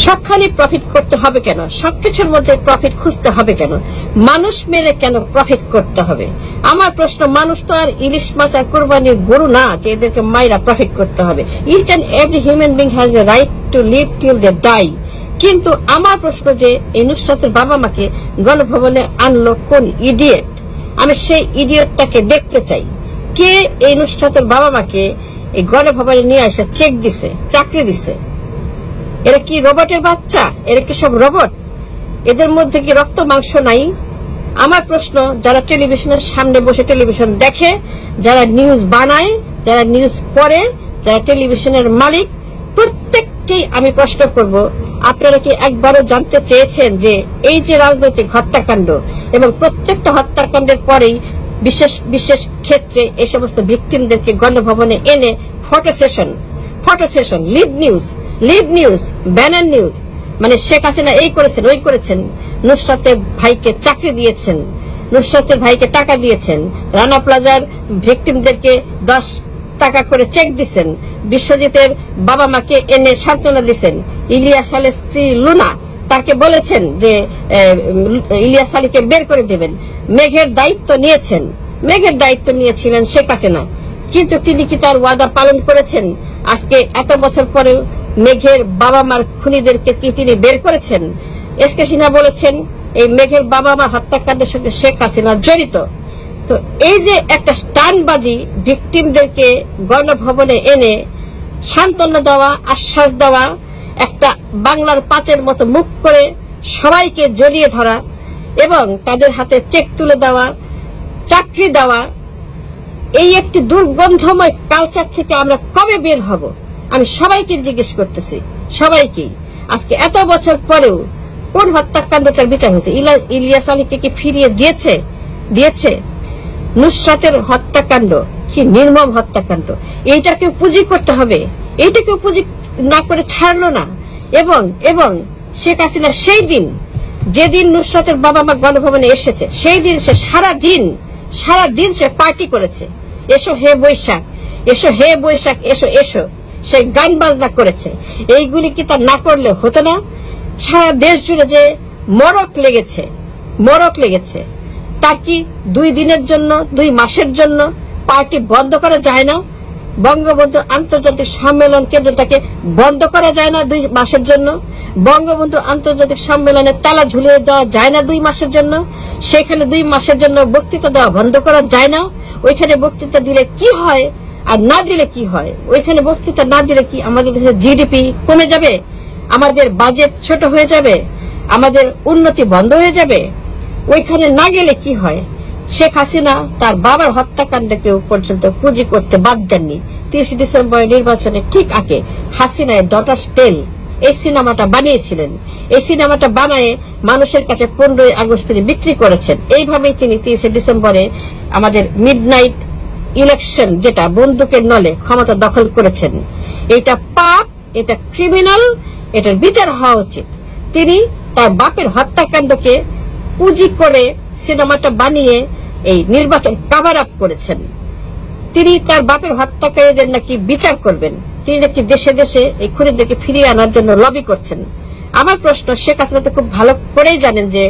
সবখানে প্রফিট করতে হবে কেন? সবকিছুর মধ্যে প্রফিট খুঁজতে হবে কেন? মানুষ মেরে কেন প্রফিট করতে হবে? আমার প্রশ্ন, মানুষ তো আর ইলিশ মাছ আর কোরবানির গরু না যে এদেরকে মাইরা প্রফিট করতে হবে। Each and every human being has a right to live till they die. কিন্তু আমার প্রশ্ন যে এই নুসরাতের বাবা মাকে গণভবনে আনলো কোন ইডিয়েট? আমি সেই ইডিয়েটটাকে দেখতে চাই। কে এই নুসরাতের বাবা মাকে এই গণভবনে নিয়ে আসে চেক দিছে, চাকরি দিছে? এরা কি রোবটের বাচ্চা? এরা কি সব রোবট? এদের মধ্যে কি রক্ত মাংস নাই? আমার প্রশ্ন, যারা টেলিভিশনের সামনে বসে টেলিভিশন দেখে, যারা নিউজ বানায়, যারা নিউজ পড়ে, যারা টেলিভিশনের মালিক, প্রত্যেককেই আমি প্রশ্ন করব, আপনারা কি একবারও জানতে চেয়েছেন যে এই যে রাজনৈতিক হত্যাকাণ্ড এবং প্রত্যেকটা হত্যাকাণ্ডের পরেই বিশেষ বিশেষ ক্ষেত্রে এই সমস্ত ভিকটিমদেরকে গণভবনে এনে photo session, live news, banner news, মানে শেখ হাসিনা এই করেছেন, ওই করেছেন, নুসরাতের ভাইকে চাকরি দিয়েছেন, নুসরাতের ভাইকে টাকা দিয়েছেন, রানা প্লাজার ভিকটিমদেরকে 10 টাকা করে চেক দিচ্ছেন, বিশ্বজিতের বাবা মাকে এনে সান্ত্বনা দিচ্ছেন, ইলিয়াস আলীর স্ত্রী লুনা তাকে বলেছেন যে ইলিয়াস আলীকে বের করে দেবেন, মেঘের দায়িত্ব নিয়েছিলেন শেখ হাসিনা, কিন্তু তিনি কি তার ওয়াদা পালন করেছেন? আজকে এত বছর পরে মেঘের বাবা মার খুনিদেরকে কি তিনি বের করেছেন? এসকে সিনহা বলেছেন এই মেঘের বাবা মা হত্যাকাণ্ডের সঙ্গে শেখ হাসিনা জড়িত। তো এই যে একটা স্টানবাজি, ভিকটিমদেরকে গণভবনে এনে সান্ত্বনা দেওয়া, আশ্বাস দেওয়া, একটা বাংলার পাঁচের মতো মুখ করে সবাইকে জড়িয়ে ধরা এবং তাদের হাতে চেক তুলে দেওয়া, চাকরি দেওয়া, এই একটি দুর্গন্ধময় কালচার থেকে আমরা কবে বের হব? আমি সবাইকে জিজ্ঞেস করতেছি, সবাইকেই। আজকে এত বছর পরেও কোন হত্যাকাণ্ডটার বিচার হয়েছে? ইলিয়াস আলীকে কি ফিরিয়ে দিয়েছে? নুসরাতের হত্যাকাণ্ড কি নির্মম হত্যাকাণ্ড, এইটাকেও পুঁজি করতে হবে, এইটাকেও পুঁজি না করে ছাড়লো না। এবং শেখ হাসিনা সেই দিন, যেদিন নুসরাতের বাবা মা গণভবনে এসেছে, সেই দিন সে সারাদিন সে পার্টি করেছে, এসো হে বৈশাখ, এসো, সে গান বাজনা করেছে। এইগুলি কি তার না করলে হতো না? সারা দেশ জুড়ে যে মরক লেগেছে, তার কি 2 দিনের জন্য, 2 মাসের জন্য পার্টি বন্ধ করা যায় না? বঙ্গবন্ধু আন্তর্জাতিক সম্মেলন কেন্দ্রটাকে বন্ধ করা যায় না 2 মাসের জন্য? বঙ্গবন্ধু আন্তর্জাতিক সম্মেলনে তালা ঝুলিয়ে দেওয়া যায় না 2 মাসের জন্য? সেখানে 2 মাসের জন্য বক্তৃতা দেওয়া বন্ধ করা যায় না? ওইখানে বক্তৃতা দিলে কি হয় আর না দিলে কি হয়? ওইখানে বক্তৃতা না দিলে কি আমাদের দেশের জিডিপি কমে যাবে? আমাদের বাজেট ছোট হয়ে যাবে? আমাদের উন্নতি বন্ধ হয়ে যাবে? ওইখানে না গেলে কি হয়? শেখ হাসিনা তার বাবার হত্যাকাণ্ডকেও পর্যন্ত পুঁজি করতে বাদ দেননি। 30 ডিসেম্বর নির্বাচনে ঠিক আগে হাসিনায় ডটার্স টেল এই সিনেমাটা বানিয়েছিলেন। এই সিনেমাটা বানায়ে মানুষের কাছে 15 আগস্ট তিনি বিক্রি করেছেন। এইভাবেই তিনি 30 ডিসেম্বরে আমাদের মিডনাইট ইলেকশন, যেটা বন্দুকের নলে ক্ষমতা দখল করেছেন। এটা পাপ, এটা ক্রিমিনাল, এটার বিচার হওয়া উচিত। তিনি তার বাপের হত্যাকাণ্ডকে পুঁজি করে সিনেমাটা বানিয়ে এই নির্বাচন কাভার আপ করেছেন। তিনি তার বাপের হত্যাকারীদের নাকি বিচার করবেন, তিনি নাকি দেশে দেশে এই খুনিদেরকে ফিরিয়ে আনার জন্য লবি করছেন। আমার প্রশ্ন, শেখ হাসিনা তো খুব ভালো করেই জানেন যে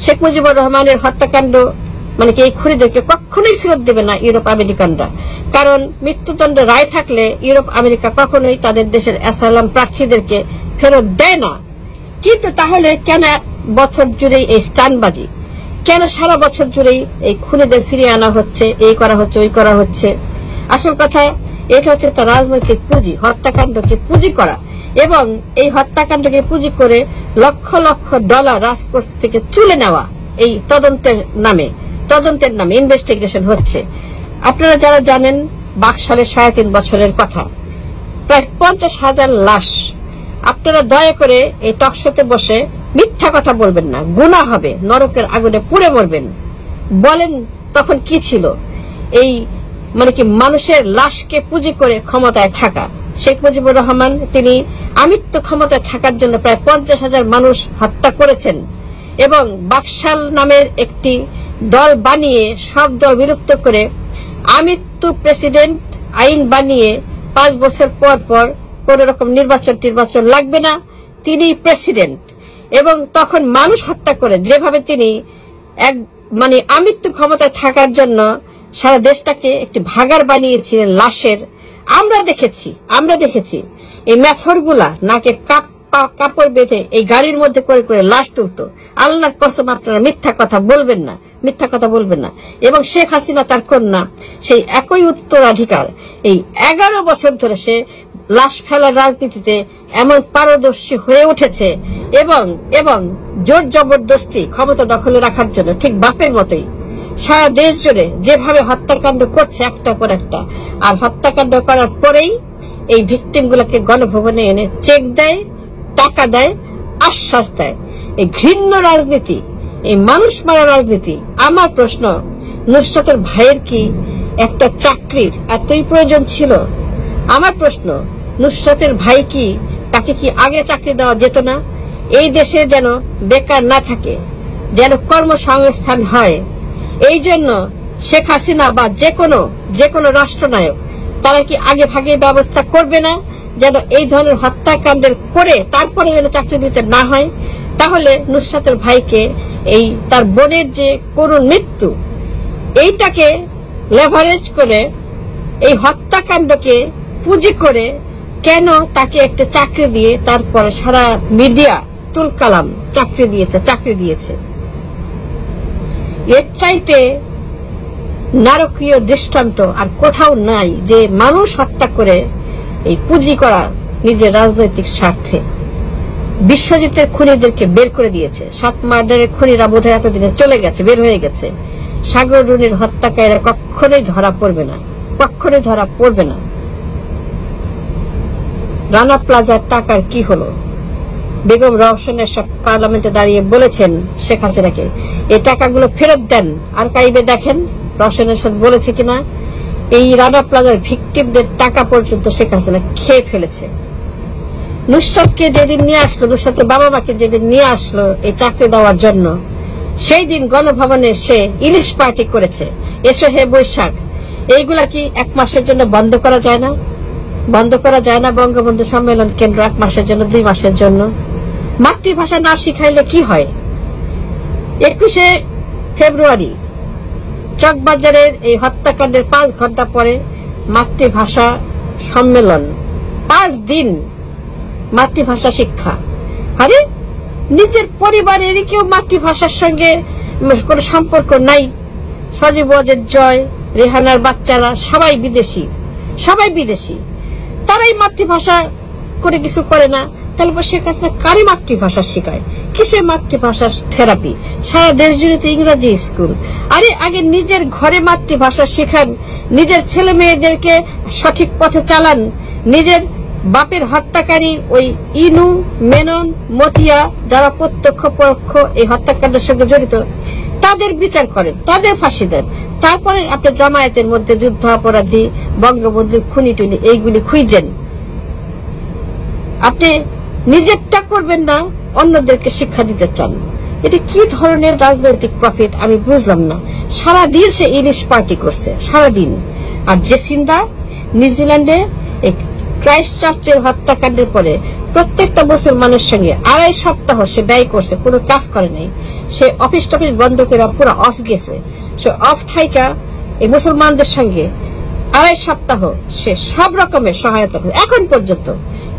শেখ মুজিবুর রহমানের হত্যাকাণ্ড মানে কি এই খুনিদেরকে কখনোই ফেরত দেবে না ইউরোপ আমেরিকানরা। কারণ মৃত্যুদণ্ড রায় থাকলে ইউরোপ আমেরিকা কখনোই তাদের দেশের অ্যাসাইলাম প্রার্থীদেরকে ফেরত দেয় না। কিন্তু তাহলে কেন বছর জুড়েই এই স্টানবাজি? কেন সারা বছর জুড়েই এই খুনিদের ফিরিয়ে আনা হচ্ছে, এই করা হচ্ছে, ওই করা হচ্ছে? আসল কথা এটা হচ্ছে তার রাজনৈতিক পুঁজি, হত্যাকাণ্ডকে পুঁজি করা। এবং এই হত্যাকাণ্ডকে পুঁজি করে লক্ষ লক্ষ ডলার রাজকোষ থেকে তুলে নেওয়া। এই তদন্তের নামে ইনভেস্টিগেশন হচ্ছে। আপনারা যারা জানেন, বাকশালের 3.5 বছরের কথা, প্রায় 50,000 লাশ। আপনারা দয়া করে এই টকশোতে বসে মিথ্যা কথা বলবেন না, গুনাহ হবে, নরকের আগুনে পুড়ে মরবেন। বলেন তখন কি ছিল? এই মানে কি মানুষের লাশকে পুঁজি করে ক্ষমতায় থাকা। শেখ মুজিবুর রহমান তিনি আমৃত্যু ক্ষমতায় থাকার জন্য প্রায় 50,000 মানুষ হত্যা করেছেন এবং বাকশাল নামের একটি দল বানিয়ে সব দল বিলুপ্ত করে আমৃত্যু প্রেসিডেন্ট আইন বানিয়ে 5 বছর পর পর কোন রকম নির্বাচন লাগবে না, তিনি প্রেসিডেন্ট, এবং তখন মানুষ হত্যা করে যেভাবে তিনি এক আমৃত্যু ক্ষমতায় থাকার জন্য সারা দেশটাকে একটি ভাগার বানিয়েছিলেন লাশের, আমরা দেখেছি এই মেথর গুলা নাকে কাপড় বেঁধে এই গাড়ির মধ্যে করে করে লাশ তুলতো। আল্লাহর কসম আপনারা মিথ্যা কথা বলবেন না। এবং শেখ হাসিনা তার কন্যা সেই একই উত্তরাধিকার এই 11 বছর ধরে সে লাশ ফেলার রাজনীতিতে এমন পারদর্শী হয়ে উঠেছে এবং জোর জবরদস্তি ক্ষমতা দখলে রাখার জন্য ঠিক বাপের মতোই সারা দেশ জুড়ে যেভাবে হত্যাকাণ্ড করছে একটার পর একটা, আর হত্যাকাণ্ড করার পরেই এই ভিকটিম গুলোকে গণভবনে এনে চেক দেয়, টাকা দেয়, আশ্বাস দেয়। এই ঘৃণ্য রাজনীতি, এই মানুষ মারা রাজনীতি। আমার প্রশ্ন, নুসরাতের ভাইয়ের কি একটা চাকরির এতই প্রয়োজন ছিল? আমার প্রশ্ন, নুসরাতের ভাই কি, তাকে কি আগে চাকরি দেওয়া যেত না? এই দেশে যেন বেকার না থাকে, যেন কর্মসংস্থান হয়। এই জন্য শেখ হাসিনা বা যে কোনো রাষ্ট্রনায়ক তারা কি আগে ভাগে ব্যবস্থা করবে না যেন এই ধরনের হত্যাকাণ্ডের করে তারপরে যেন চাকরি দিতে না হয়? তাহলে নুসরাতের ভাইকে এই তার বোনের যে করুণ মৃত্যু, এইটাকে লেভারেজ করে এই হত্যাকাণ্ডকে পুঁজি করে কেন তাকে একটা চাকরি দিয়ে তারপরে সারা মিডিয়া তুলকালাম চাকরি দিয়েছে? এর চাইতে নারকীয় দৃষ্টান্ত আর কোথাও নাই যে মানুষ হত্যা করে এই পুঁজি করা নিজের রাজনৈতিক স্বার্থে। বিশ্বজিতের খুনিদেরকে বের করে দিয়েছে, 7 মার্ডারের খুনিরা বোধহয় এতদিনে চলে গেছে, বের হয়ে গেছে। সাগর রুনির হত্যাকারীরা কখনোই ধরা পড়বে না। রানা প্লাজার টাকার কি হলো? বেগম রওশন এরশাদ পার্লামেন্টে দাঁড়িয়ে বলেছেন শেখ হাসিনাকে এই টাকাগুলো ফেরত দেন। আর্কাইভে দেখেন রওশন এরশাদ বলেছে কিনা। এই রানা প্লাজার ভিকটিমদের টাকা পর্যন্ত শেখ হাসিনা খেয়ে ফেলেছে। নুসরাতকে যেদিন নিয়ে আসলো, নুসরাতের বাবা মাকে যেদিন নিয়ে আসলো এই চাকরি দেওয়ার জন্য, সেই দিন গণভবনে সে ইলিশ পার্টি করেছে। এসো হে বৈশাখ, এইগুলা কি 1 মাসের জন্য বন্ধ করা যায় না? বঙ্গবন্ধু সম্মেলন কেন্দ্র 1 মাসের জন্য, 2 মাসের জন্য। মাতৃভাষা না শিখাইলে কি হয়? 21শে ফেব্রুয়ারি চকবাজারের এই হত্যাকাণ্ডের 5 ঘন্টা পরে মাতৃভাষা সম্মেলন, 5 দিন মাতৃভাষা শিক্ষা। আরে নিজের পরিবারেরই কেউ মাতৃভাষার সঙ্গে কোন সম্পর্ক নাই। সজীব ওয়াজেদ জয়, রেহানার বাচ্চারা সবাই বিদেশি, তারাই মাতৃভাষা করে কিছু করে না। তাহলে শেখ হাসিনা কারই মাতৃভাষা শেখায়? কিসে মাতৃভাষা থেরাপি? সারা দেশ জুড়ে তো ইংরেজি স্কুল। আরে আগে নিজের ঘরে মাতৃভাষা শেখান, নিজের ছেলে মেয়েদেরকে সঠিক পথে চালান, নিজের বাপের হত্যাকারী ওই ইনু, মেনন, মতিয়া যারা প্রত্যক্ষ পরোক্ষ এই হত্যাকাণ্ডের সঙ্গে জড়িত তাদের বিচার করেন, তাদের ফাঁসি দেন। তারপরে আপনি জামায়াতের মধ্যে যুদ্ধ অপরাধী, বঙ্গবন্ধুর খুনি টুনি এইগুলি খুঁজেন। আপনি নিজেরটা করবেন না, অন্যদেরকে শিক্ষা দিতে চান। এটা কি ধরনের রাজনৈতিক প্রফিট আমি বুঝলাম না। সারাদিন সে ইলিশ পার্টি করছে, সারাদিন। আর জেসিন্দা নিউজিল্যান্ডে ক্রাইস্ট চার্চের হত্যাকাণ্ডের পরে প্রত্যেকটা মুসলমানের সঙ্গে 2.5 সপ্তাহ সে ব্যয় করছে, কোনো কাজ করে নাই। সে অফিস টফিস বন্ধ করে পুরো অফ গেছে। সে অফ থাইকা এই মুসলমানদের সঙ্গে 2.5 সপ্তাহ সে সব রকমের সহায়তা করে এখন পর্যন্ত।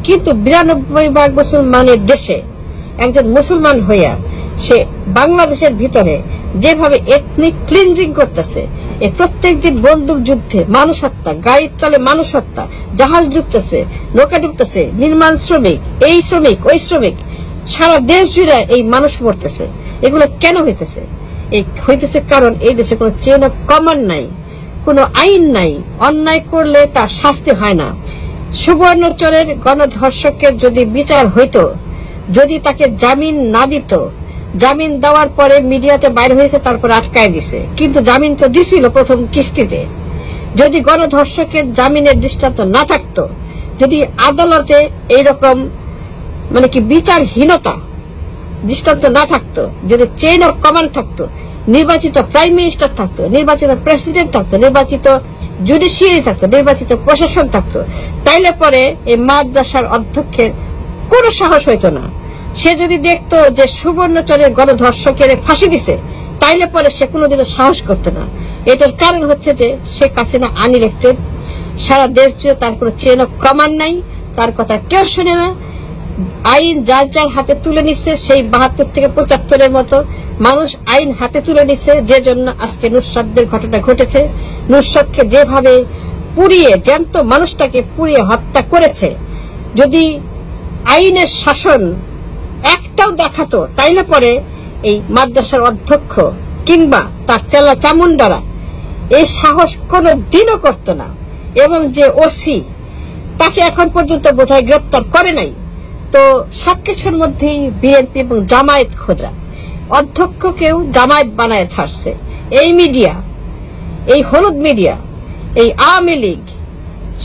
কিন্তু 92 মুসলমানের দেশে একজন মুসলমান হইয়া সে বাংলাদেশের ভিতরে যেভাবে এথনিক ক্লিনজিং করতেছে, এই প্রত্যেক দিন বন্দুক যুদ্ধে মানুষ হত্যা, গাড়ির তলে মানুষ হত্যা, জাহাজ ডুবতেছে, নৌকা ডুবতেছে, নির্মাণ শ্রমিক, এই শ্রমিক ওই শ্রমিক, সারা দেশ জুড়ে এই মানুষ মরতেছে। এগুলো কেন হইতেছে? হইতেছে কারণ এই দেশে কোনো চেইন অফ কমান্ড নাই, কোনো আইন নাই। অন্যায় করলে তার শাস্তি হয় না। সুবর্ণচরের গণধর্ষকের যদি বিচার হইতো, যদি তাকে জামিন না দিত, জামিন দেওয়ার পরে মিডিয়াতে বাইর হয়েছে, তারপর আটকায় দিছে, কিন্তু জামিন তো দিছিল প্রথম কিস্তিতে। যদি গণধর্ষকের জামিনের দৃষ্টান্ত না থাকতো, যদি আদালতে এইরকম বিচারহীনতা দৃষ্টান্ত না থাকতো, যদি চেইন অফ কমান্ড থাকতো, নির্বাচিত প্রাইম মিনিস্টার থাকতো, নির্বাচিত প্রেসিডেন্ট থাকতো, নির্বাচিত জুডিশিয়ারি থাকতো, নির্বাচিত প্রশাসন থাকতো, তাইলে পরে এই মাদ্রাসার অধ্যক্ষের কোনো সাহস হইতো না। সে যদি দেখতো যে সুবর্ণচরের গণধর্ষকের ফাঁসি দিছে, তাইলে পরে সে কোনোদিনও সাহস করতো না। এটার কারণ হচ্ছে যে শেখ হাসিনা আনইলেক্টেড, সারা দেশ জুড়ে তার কোনো চেন অফ কমান্ড নাই, তার কথা কেউ শোনে না। আইন যার যার হাতে তুলে নিচ্ছে, সেই ৭২ থেকে ৭৫-এর মতো মানুষ আইন হাতে তুলে নিচ্ছে, যে জন্য আজকে নুসরাতদের ঘটনা ঘটেছে। নুসরাতকে যেভাবে পুড়িয়ে, জ্যান্ত মানুষটাকে পুড়িয়ে হত্যা করেছে, যদি আইনের শাসন একটাও দেখাতো, তাইলে পরে এই মাদ্রাসার অধ্যক্ষ কিংবা তার চেলা চামুন্ডারা এই সাহস কোনো দিনও করতো না। এবং যে ওসি, তাকে এখন পর্যন্ত বোধহয় গ্রেপ্তার করে নাই। তো সবকিছুর মধ্যেই বিএনপি এবং জামায়াত খোঁজা, অধ্যক্ষকেও জামায়াত বানায় ছাড়ছে। এই মিডিয়া, এই হলুদ মিডিয়া, এই আওয়ামী লীগ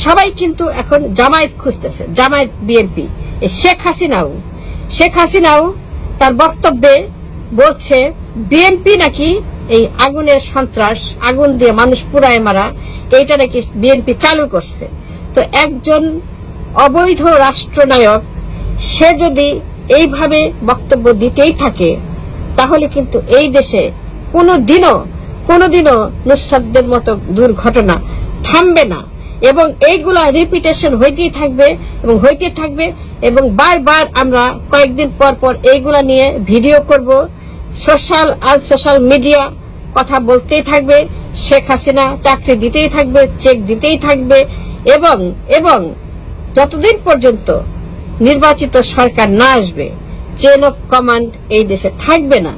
সবাই কিন্তু এখন জামায়াত খুঁজতেছে, জামায়াত বিএনপি। এই শেখ হাসিনাও তার বক্তব্যে বলছে বিএনপি নাকি এই আগুনের সন্ত্রাস, আগুন দিয়ে মানুষ পুড়ায় মারা, এইটা নাকি বিএনপি চালু করছে। তো একজন অবৈধ রাষ্ট্রনায়ক সে যদি এইভাবে বক্তব্য দিতেই থাকে, তাহলে কিন্তু এই দেশে কোনোদিনও নুসরাতদের মতো দুর্ঘটনা থামবে না, এবং এইগুলা রিপিটেশন হইতেই থাকবে এবং বারবার আমরা কয়েকদিন পর পর এইগুলা নিয়ে ভিডিও করব। সোশ্যাল মিডিয়া কথা বলতেই থাকবে, শেখ হাসিনা চাকরি দিতেই থাকবে, চেক দিতেই থাকবে, এবং যতদিন পর্যন্ত নির্বাচিত সরকার না আসবে, চেন অফ কমান্ড এই দেশে থাকবে না।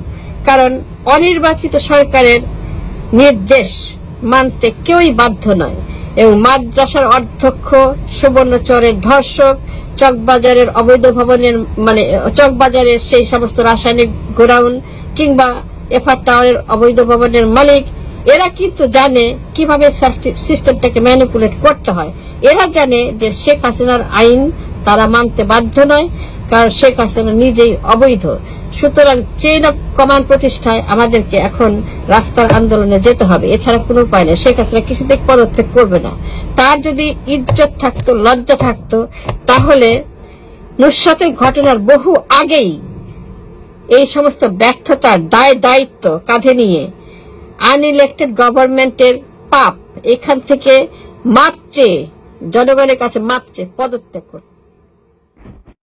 কারণ অনির্বাচিত সরকারের নির্দেশ মানতে কেউই বাধ্য নয়। এবং মাদ্রাসার অধ্যক্ষ, সুবর্ণচরের ধর্ষক, চকবাজারের অবৈধ ভবনের চকবাজারের সেই সমস্ত রাসায়নিক গোডাউন কিংবা এফআর টাওয়ারের অবৈধ ভবনের মালিক, এরা কিন্তু জানে কিভাবে সিস্টেমটাকে ম্যানিপুলেট করতে হয়। এরা জানে যে শেখ হাসিনার আইন তারা মানতে বাধ্য নয়, কারণ শেখ হাসিনা নিজেই অবৈধ। সুতরাং চেইন অফ কমান্ড প্রতিষ্ঠায় আমাদেরকে এখন রাস্তার আন্দোলনে যেতে হবে, এছাড়া কোনো উপায় নেই। শেখ হাসিনা কিছুতেই পদত্যাগ করবে না। তার যদি ইজ্জত থাকতো, লজ্জা থাকতো, তাহলে নুসরাতের ঘটনার বহু আগেই এই সমস্ত ব্যর্থতার দায়িত্ব কাঁধে নিয়ে আনইলেক্টেড গভর্নমেন্টের পাপ, এখান থেকে মাপ চেয়ে, জনগণের কাছে মাপ চেয়ে পদত্যাগ করত।